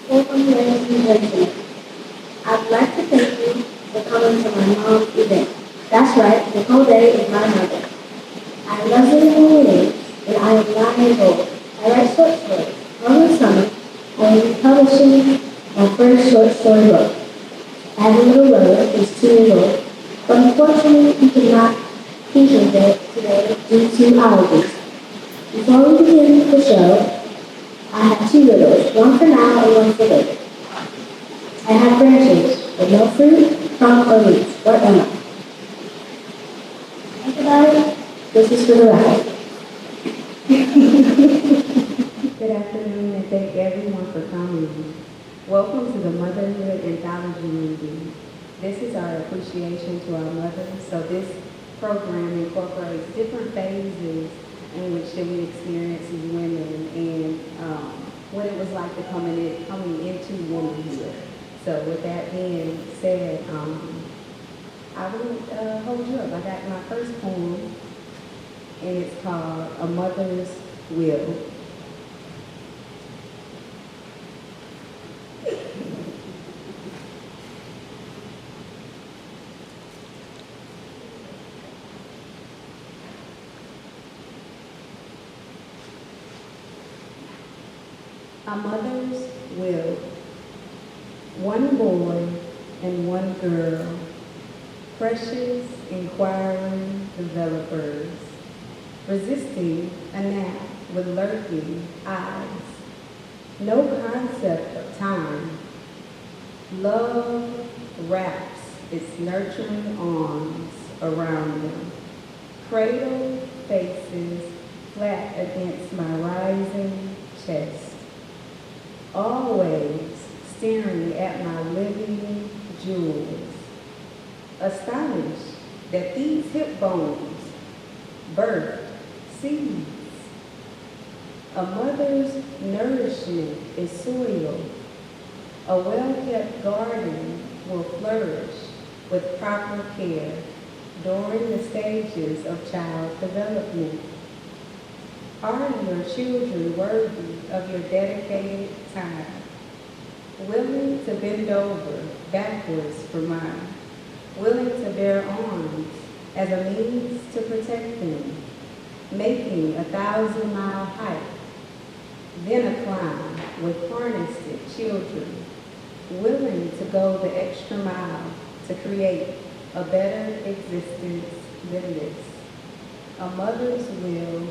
Welcome, ladies and gentlemen. I'd like to thank you for coming to my mom's event. That's right, Nicole Day is my mother. I'm Leslie Williams, and I am 9 years old. I write short stories. Over the summer, I will be publishing my first short story book. I have a little brother who's 2 years old, but unfortunately he cannot be here today due to allergies. Before we begin the show, I have 2 riddles, one for now and one for later. I have branches, but no fruit, trunk, or roots. What am I? Think about it. This is for the record. Good afternoon and thank everyone for coming. Welcome to the Motherhood Anthology Meeting. This is our appreciation to our mothers. So this program incorporates different phases in which that we experience as women and what it was like to coming into womanhood. So with that being said, I will hold you up. I got my first poem and it's called A Mother's Will. A mother's will. One boy and one girl, precious, inquiring developers, resisting a nap with lurking eyes. No concept of time. Love wraps its nurturing arms around them. Cradle faces flat against my rising chest. Always staring at my living jewels. Astonished that these hip bones birthed seeds. A mother's nourishment is soil. A well-kept garden will flourish with proper care during the stages of child development. Are your children worthy of your dedicated time? Willing to bend over backwards for mine, willing to bear arms as a means to protect them, making 1,000-mile hike, then a climb with harnessed children, willing to go the extra mile to create a better existence than this. A mother's will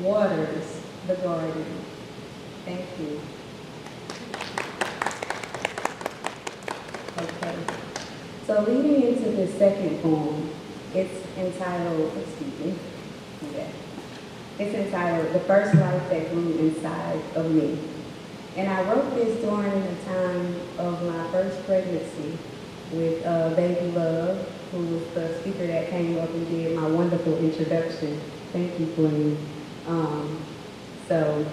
waters the garden. Thank you. Okay. So leading into the second poem, it's entitled, it's entitled The First Life That Grew Inside of Me. And I wrote this during the time of my first pregnancy with Baby Love, who was the speaker that came up and did my wonderful introduction. Thank you, Queen. So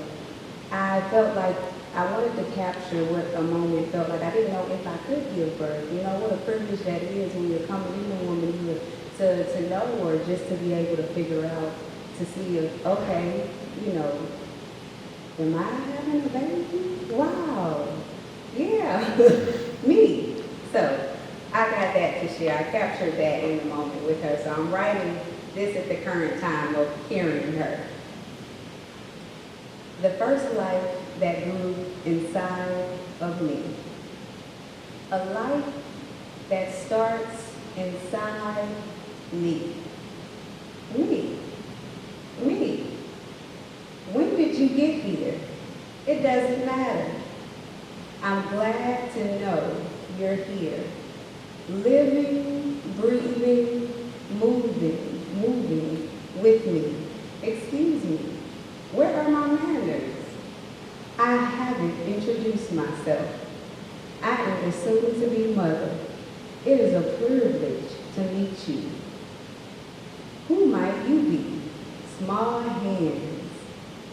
I felt like I wanted to capture what a moment felt like. I didn't know if I could give birth. You know, what a privilege that is when you're coming into womanhood to know, or just to be able to figure out, to see if, okay, you know, am I having a baby? Wow. Yeah, me. So I got that to share. I captured that in the moment with her. So I'm writing this at the current time of hearing her. The first life that grew inside of me. A life that starts inside me. Me. Me. When did you get here? It doesn't matter. I'm glad to know you're here. Living, breathing, moving with me. Excuse me. Where are my manners? I haven't introduced myself. I am the soon-to-be mother. It is a privilege to meet you. Who might you be? Small hands,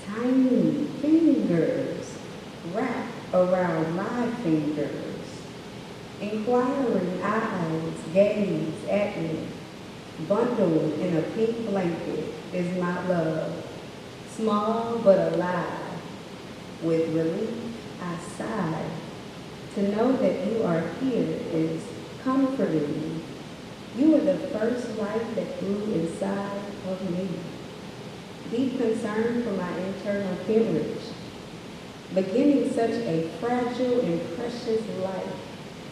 tiny fingers wrapped around my fingers. Inquiring eyes gaze at me. Bundled in a pink blanket is my love. Small but alive. With relief, I sigh To know that you are here is comforting. You are the first life that grew inside of me. Deep concern for my internal hemorrhage, beginning such a fragile and precious life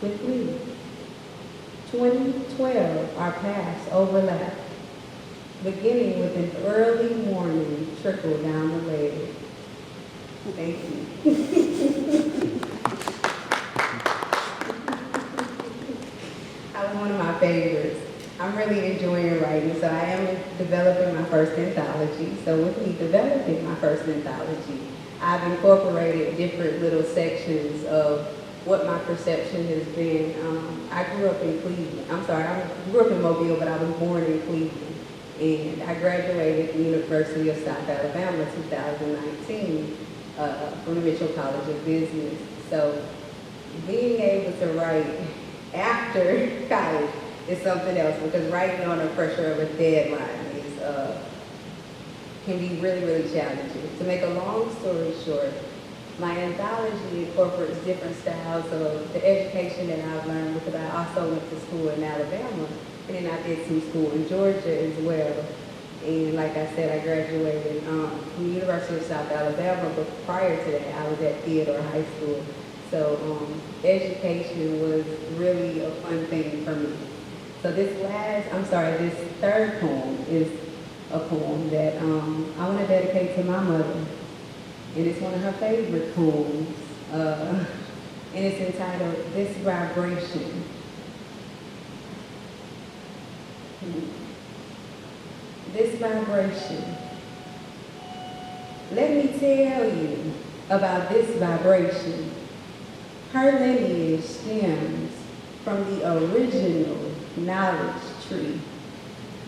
with me. 2012, our paths overlapped, beginning with an early morning trickle down the leg. Thank you. That was one of my favorites. I'm really enjoying writing, so I am developing my first anthology. So with me developing my first anthology, I've incorporated different little sections of what my perception has been. I grew up in Cleveland. I grew up in Mobile, but I was born in Cleveland. And I graduated from the University of South Alabama in 2019 from the Mitchell College of Business. So being able to write after college is something else, because writing under pressure of a deadline can be really, really challenging. To make a long story short, my anthology incorporates different styles of the education that I've learned, because I also went to school in Alabama, and then I did some school in Georgia as well. And like I said, I graduated from the University of South Alabama, but prior to that, I was at Theodore High School. So education was really a fun thing for me. So this third poem is a poem that I want to dedicate to my mother. And it's one of her favorite poems. And it's entitled, This Vibration. This vibration. Let me tell you about this vibration. Her lineage stems from the original knowledge tree,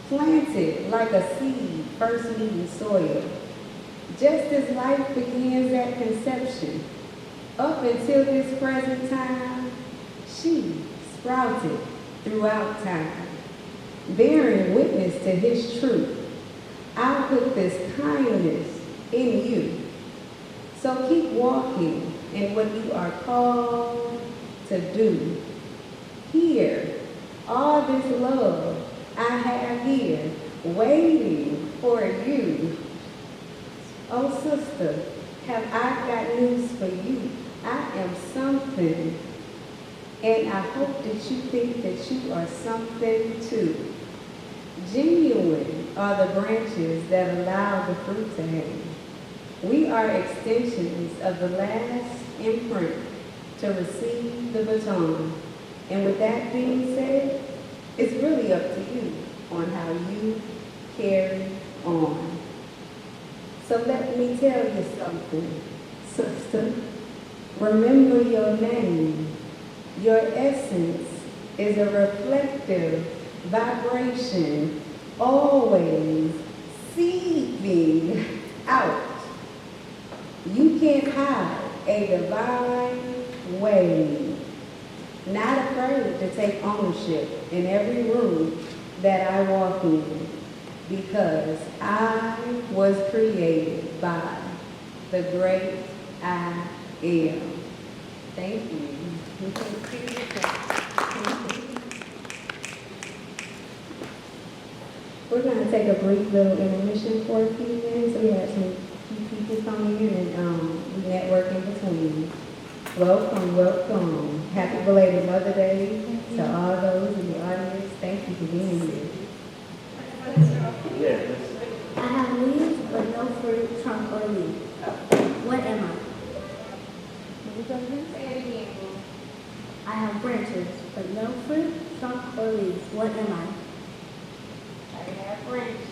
planted like a seed first meeting soil. Just as life begins at conception, up until this present time, she sprouted throughout time, bearing witness to his truth. I'll put this kindness in you. So keep walking in what you are called to do. Here, all this love I have here, waiting for you. Oh, sister, have I got news for you? I am something, and I hope that you think that you are something too. Genuine are the branches that allow the fruit to hang. We are extensions of the last imprint to receive the baton. And with that being said, it's really up to you on how you carry on. So let me tell you something, sister. Remember your name. Your essence is a reflective vibration, always seeping out. You can't hide a divine wave. Not afraid to take ownership in every room that I walk in, because I was created by the great I am. Thank you. We're going to take a brief little intermission for a few minutes. We have some key people coming in and we network in between. Welcome, welcome. Happy belated Mother Day to all those in the audience. Thank you for being here. I have leaves but no fruit, trunk, or leaf. What am I? I have branches but no fruit, trunk, or leaf. What am I? I have branches,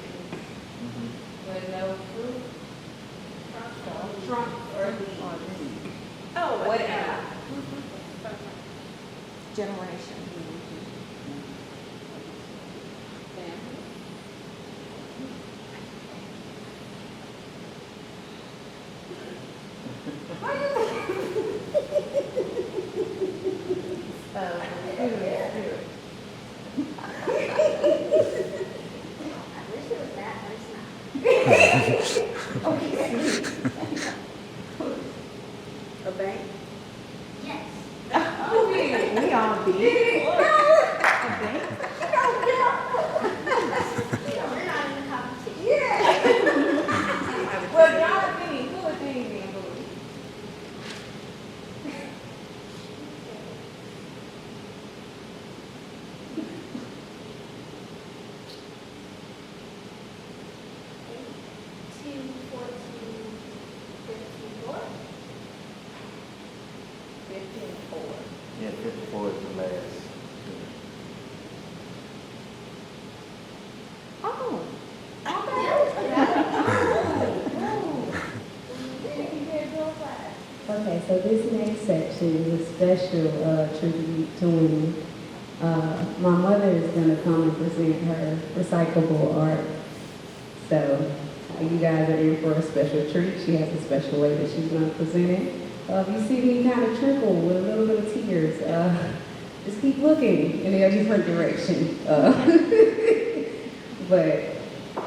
but no fruit, trunk, or leaf. Oh, What am I? Generation. I wish it was that, but it's not. A bank? Yes. did. No. Yeah. Well, y'all did. Who was thing then, Boo? Yeah, 54 is the last. Oh. Okay, so this next section is a special tribute to women. My mother is going to come and present her recyclable art. So you guys are in for a special treat. She has a special way that she's going to present it. If you see me kind of trickle with a little bit of tears, just keep looking in a different direction. But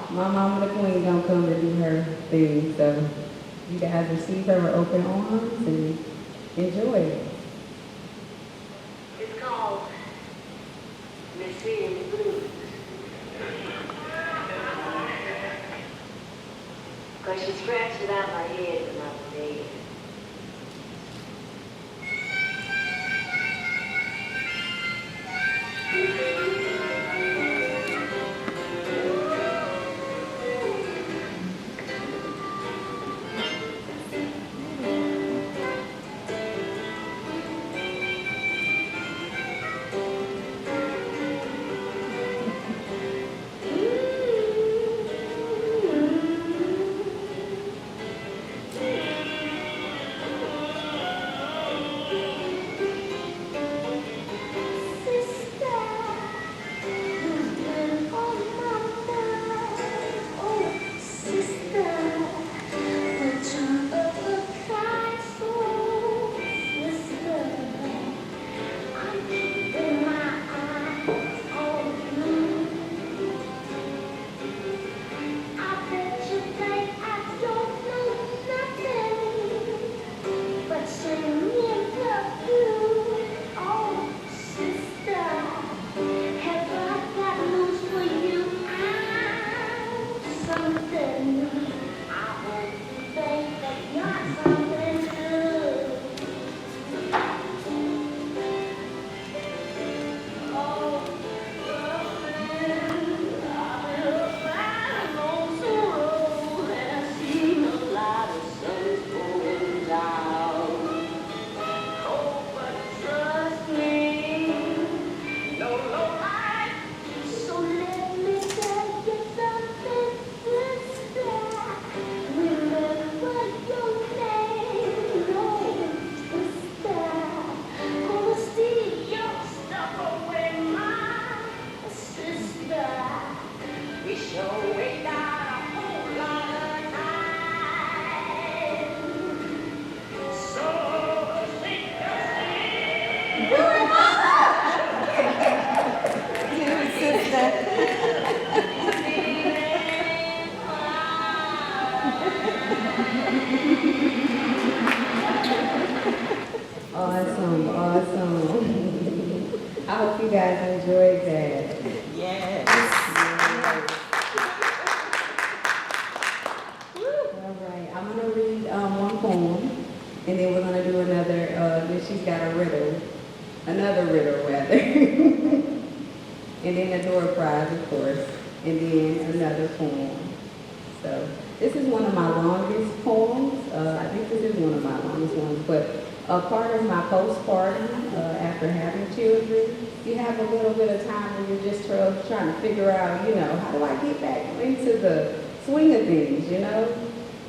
my mama the queen gonna come and do her thing, so you guys receive her with open arms and enjoy it. It's called Missy Blues. Cause she scratched it out my head when I was dead. Awesome, awesome. I hope you guys enjoyed that. Yes. All right, I'm gonna read one poem, and then we're gonna do another. Then she's got a riddle, another riddle rather, and then a door prize, of course, and then another poem. So this is one of my longest poems. I think this is one of my longest ones, but a part of my postpartum after having children, you have a little bit of time where you're just trying to figure out, how do I get back into the swing of things,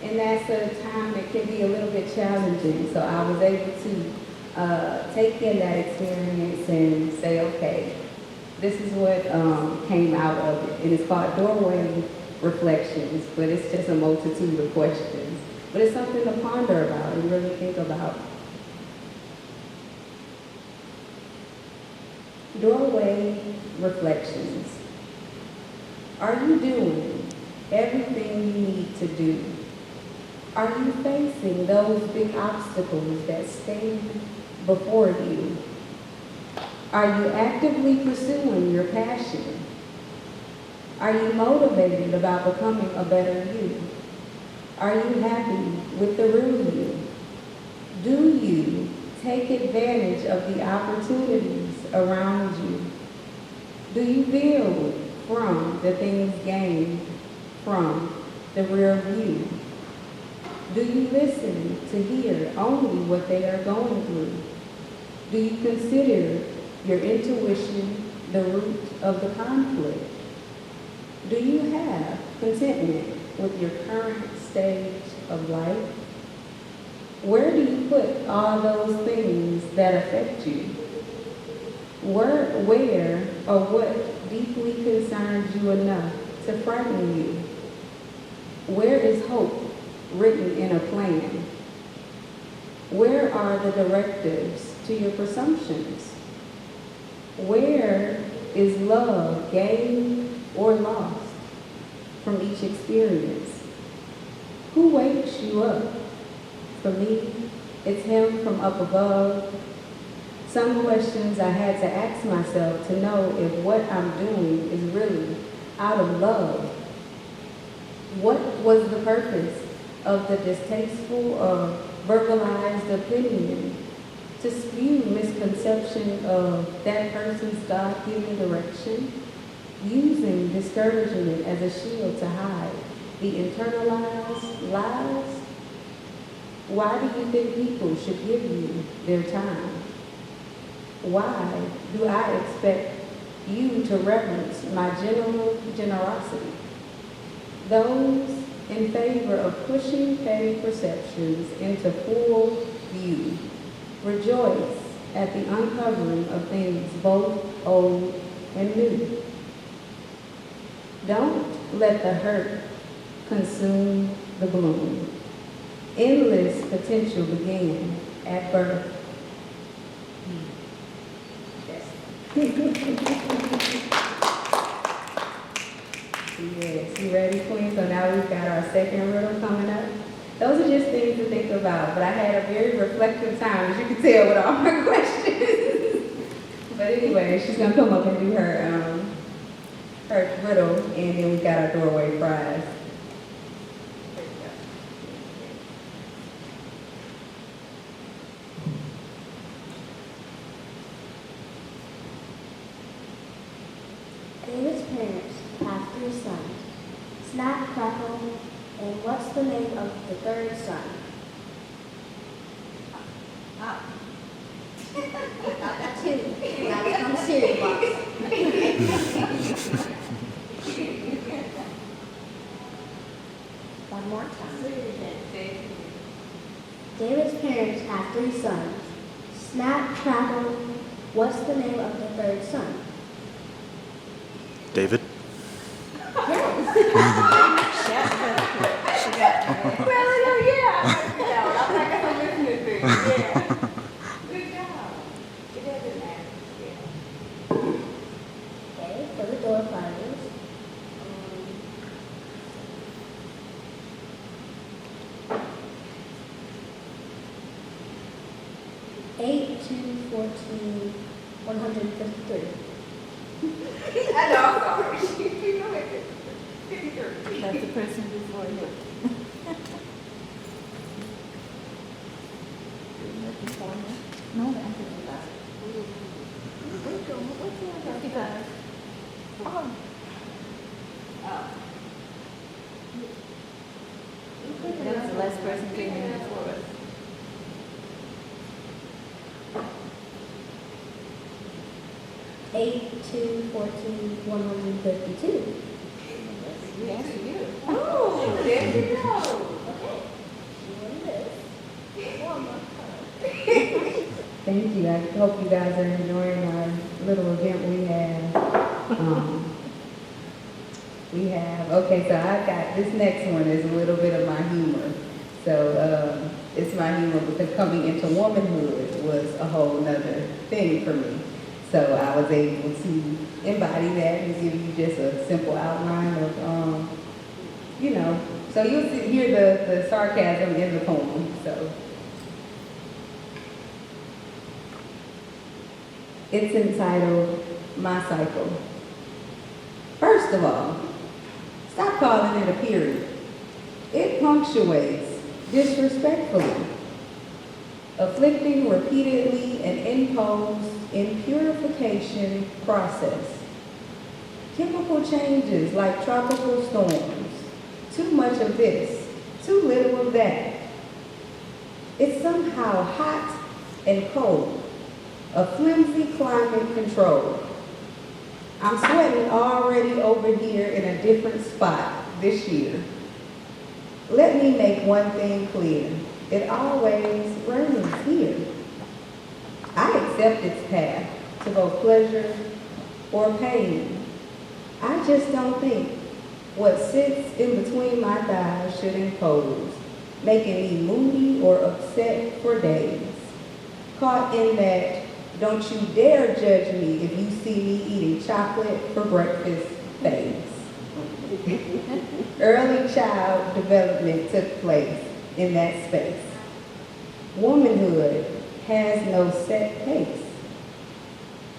And that's a time that can be a little bit challenging. So I was able to take in that experience and say, okay, this is what came out of it. And it's called Doorway Reflections, but it's just a multitude of questions. But it's something to ponder about and really think about. Doorway Reflections. Are you doing everything you need to do? Are you facing those big obstacles that stand before you? Are you actively pursuing your passion? Are you motivated about becoming a better you? Are you happy with the real you? Do you take advantage of the opportunities around you? Do you build from the things gained from the rear view? Do you listen to hear only what they are going through? Do you consider your intuition the root of the conflict? Do you have contentment with your current stage of life? Where do you put all those things that affect you? Where or what deeply concerns you enough to frighten you? Where is hope written in a plan? Where are the directives to your presumptions? Where is love gained or lost from each experience? Who wakes you up? For me, it's him from up above. Some questions I had to ask myself to know if what I'm doing is really out of love. What was the purpose of the distasteful or verbalized opinion to spew misconception of that person's God-given direction, using discouragement as a shield to hide the internalized lies? Why do you think people should give you their time? Why do I expect you to reverence my generosity? Those in favor of pushing petty perceptions into full view rejoice at the uncovering of things both old and new. Don't let the hurt consume the bloom. Endless potential began at birth. Yes, you ready, Queen? So now we've got our second riddle coming up. Those are just things to think about, but I had a very reflective time, as you can tell with all my questions. But anyway, she's gonna come up and do her riddle, and then we've got our doorway prize. 3 sons. Snap, crackle, and what's the name of the third son? Got that too. Now it's on the cereal box. One more time. David's parents have 3 sons. Snap, crackle, what's the name of the third son? David? Okay, for the door prizes. 8, 2, 14, 153. I know, I'm sorry. That's the person before you. No, the answer is that. What's the answer? Oh. That was the last person who came in before us. Eight, 2, 14, 152. Yes, you. Oh, there you go. Okay. One more time. Thank you. I hope you guys are enjoying our little event we have. Okay, so I got, this next one is a little bit of my humor. So it's my humor because coming into womanhood was a whole nother thing for me. So I was able to embody that and give you just a simple outline of, so you'll hear the sarcasm in the poem. So It's entitled My Cycle. First of all, stop calling it a period. It punctuates disrespectfully, afflicting repeatedly an imposed impurification process. Chemical changes like tropical storms. Too much of this, too little of that. It's somehow hot and cold, a flimsy climate control. I'm sweating already over here in a different spot this year. Let me make one thing clear. It always rains here. I accept its path to both pleasure or pain. I just don't think what sits in between my thighs should impose, making me moody or upset for days. Caught in that, don't you dare judge me if you see me eating chocolate for breakfast phase. Early child development took place in that space. Womanhood has no set pace.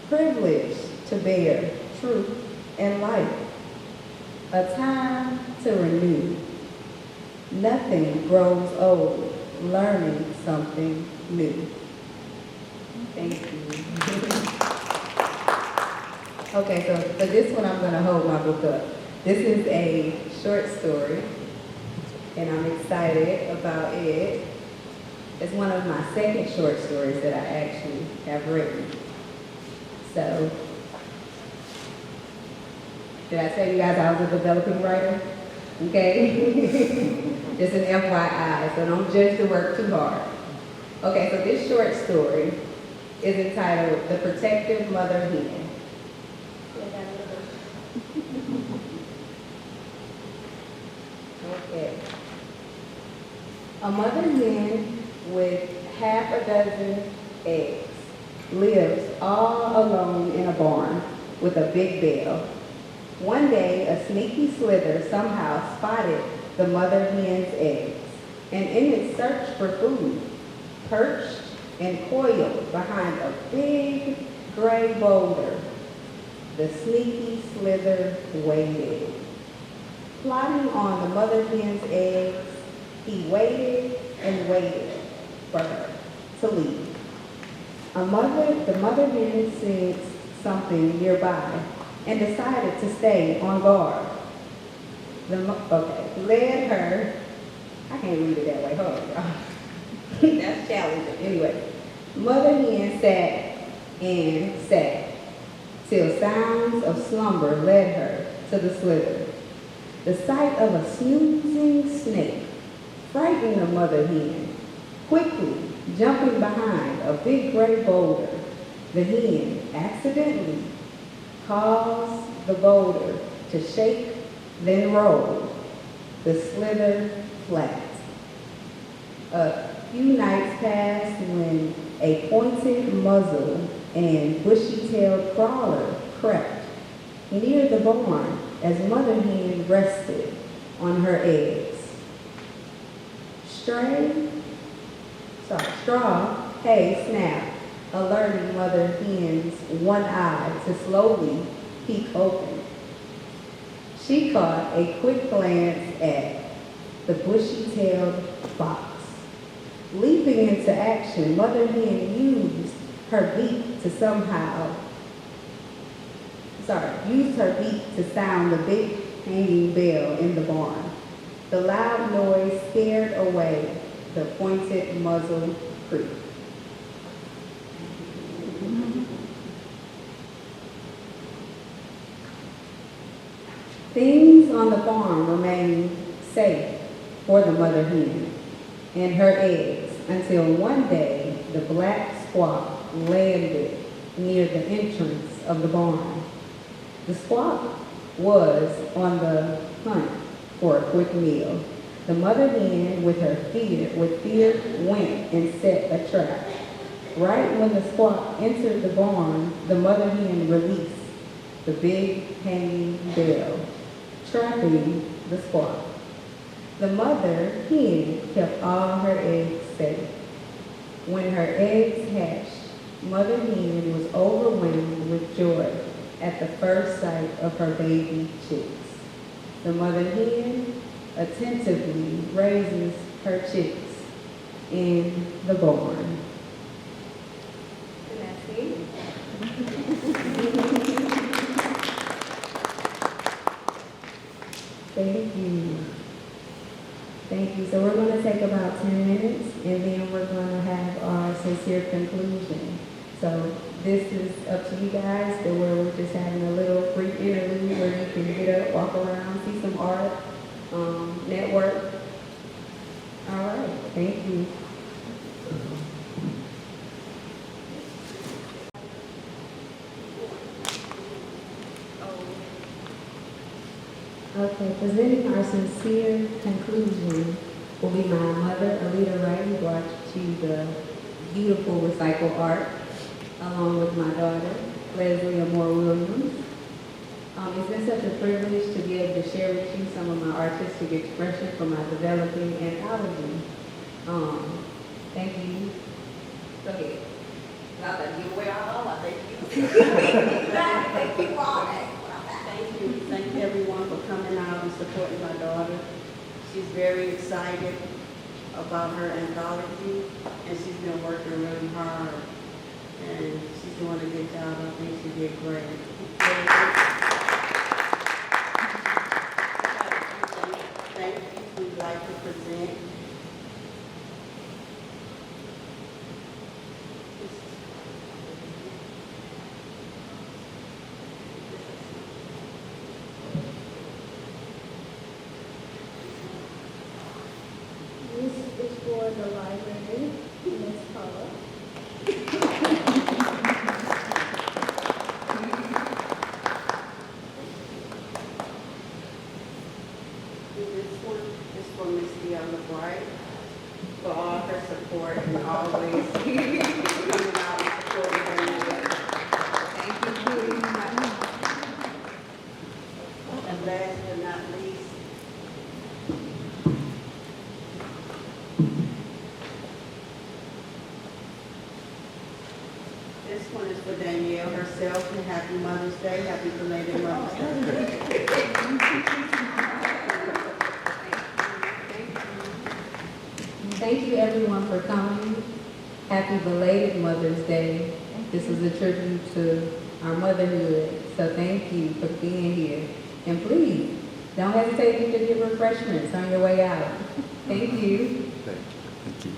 Privilege to bear truth and light. A time to renew. Nothing grows old, learning something new. Thank you. Okay, so for this one, I'm going to hold my book up. This is a short story, and I'm excited about it. It's one of my second short stories that I actually have written. So, did I tell you guys I was a developing writer? Okay? Just an FYI, so don't judge the work too hard. Okay, so this short story is entitled The Protective Mother Hen. Okay. A mother hen with half a dozen eggs lives all alone in a barn with a big bell. One day, a sneaky slither somehow spotted the mother hen's eggs, and in its search for food, perched and coiled behind a big gray boulder, the sneaky slither waited. Plotting on the mother hen's eggs, he waited and waited for her to leave. The mother hen sensed something nearby and decided to stay on guard. Led her, I can't read it that way, hold on, y'all. That's challenging. Anyway, mother hen sat and sat till sounds of slumber led her to the slither. The sight of a snoozing snake frightened the mother hen. Quickly jumping behind a big gray boulder, the hen accidentally caused the boulder to shake, then roll. The slither flat. A few nights passed when a pointed muzzle and bushy-tailed crawler crept near the barn as mother hen rested on her eggs. Straw hay snapped, alerting mother hen's one eye to slowly peek open. She caught a quick glance at the bushy-tailed fox. Leaping into action, mother hen used her beak to sound the big hanging bell in the barn. The loud noise scared away the pointed muzzle creak. Things on the farm remained safe for the mother hen and her eggs until one day the black squawk landed near the entrance of the barn. The squawk was on the hunt for a quick meal. The mother hen, with fear, went and set a trap. Right when the squawk entered the barn, the mother hen released the big hanging bell, trapping the squawk. The mother hen kept all her eggs safe. When her eggs hatched, mother hen was overwhelmed at the first sight of her baby chicks. The mother hen attentively raises her chicks in the barn. And that's it. Thank you. Thank you. So we're going to take about 10 minutes and then we're going to have our sincere conclusion. So this is up to you guys, to where we're just having a little brief interlude where you can get up, walk around, see some art, network. All right. Thank you. Okay, presenting our sincere conclusion will be my mother, Alita Ray, who brought you the beautiful recycled art, along with my daughter, Leslie Amore Williams. It's been such a privilege to be able to share with you some of my artistic expression from my developing anthology. Thank you. Go ahead. Well, I give away all I thank you. Thank you all that. Thank you. Thank everyone for coming out and supporting my daughter. She's very excited about her anthology, and she's been working really hard. And she's doing a good job. I think she did great. Thank you. We'd like to present. This is for the library, Miss Paula. This one is for Miss Deanna Bright for all her support and always coming out and supporting her. Thank you, Judy. And last but not least, this one is for Danielle herself, and happy Mother's Day, happy belated Mother's Day. Thank you everyone for coming. Happy belated Mother's Day. This is a tribute to our motherhood. So thank you for being here. And please, don't hesitate to get refreshments on your way out. Thank you. Thank you.